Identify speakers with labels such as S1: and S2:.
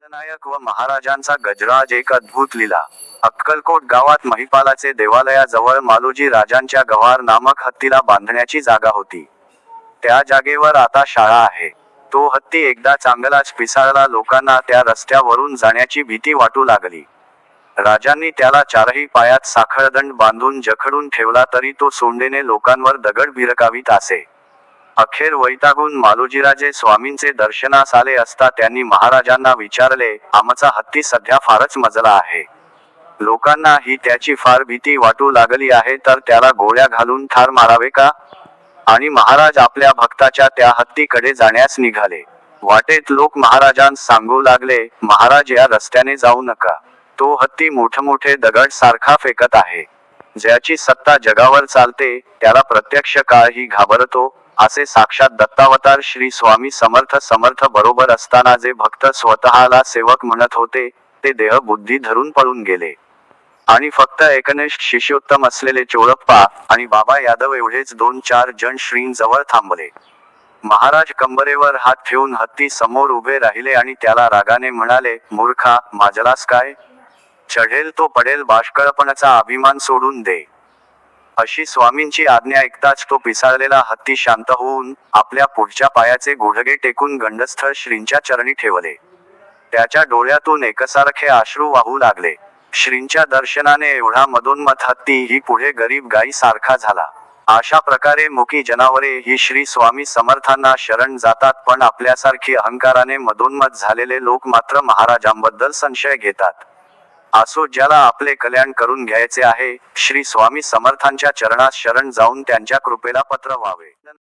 S1: नायक व महाराजांचा गजराज एक अद्भुत लीला। अक्कलकोट गावात महिपालाचे देवालयाजवळ मालोजी राजांच्या गव्हार नामक हत्तीला बांधण्याची जागा होती। त्या जागेवर आता शाळा आहे। तो हत्ती एकदा चांगलाच पिसाळला, लोकांना त्या रस्त्यावरून जाण्याची भीती वाटू लागली। राजांनी त्याला चारही पायात साखळदंड बांधून जखडून ठेवला, तरी तो सोंडेने लोकांवर दगड भिरकावीत असे। अखेर वैतागून मालोजीराजे स्वामींचे दर्शनास आले असता त्यांनी महाराजांना विचारले, आमचा हत्ती सध्या फारच मजला आहे। लोकांना ही त्याची फार भीती वाटू लागली आहे, तर त्याला गोळ्या घालून ठार मारावे का? आणि महाराज आपल्या भक्ताच्या त्या हत्तीकडे जाण्यास निघाले। वाटेत लोक महाराजांस सांगू लागले, महाराज या रस्त्याने जाऊ नका, तो हत्ती मोठमोठे दगड सारखा फेकत आहे। ज्याची सत्ता जगावर चालते त्याला प्रत्यक्ष काळही घाबरतो, असे साक्षात दत्तावतार श्री स्वामी समर्थ बरोबर असताना जे भक्त स्वतःला सेवक म्हणत होते, ते देह बुद्धी धरून पळून गेले। आणि फक्त एकनिष्ठ शिष्योत्तम असलेले चोळप्पा आणि बाबा यादव एवढेच 2-4 जण श्रींजवळ थांबले। महाराज कंबरेवर हात ठेवून हत्ती समोर उभे राहिले आणि त्याला रागाने म्हणाले, मूर्खा, माजलास काय? चढेल तो पडेल, बाष्कळपणाचा अभिमान सोडून दे। अशी स्वामींची आज्ञा ऐकताच तो पिसाळलेला हत्ती शांत होऊन आपल्या पुढच्या पायाचे गुडघे टेकून गंडस्थळ श्रींच्या चरणी ठेवले। त्याच्या डोळ्यातून एकसारखे अश्रू वाहू लागले। श्रींच्या दर्शनाने एवढा मदोन्मत हत्ती ही पुढे गरीब गाई सारखा झाला। अशा प्रकारे मुकी जनावरे ही श्री स्वामी समर्थांना शरण जातात, पण आपल्यासारखी अहंकाराने मदोन्मत झालेले लोक मात्र महाराजांबद्दल संशय घेतात। असो, ज्याला आपले कल्याण करून घ्यायचे आहे, श्री स्वामी समर्थांच्या चरणास शरण जाऊन त्यांच्या कृपेला पात्र व्हावे।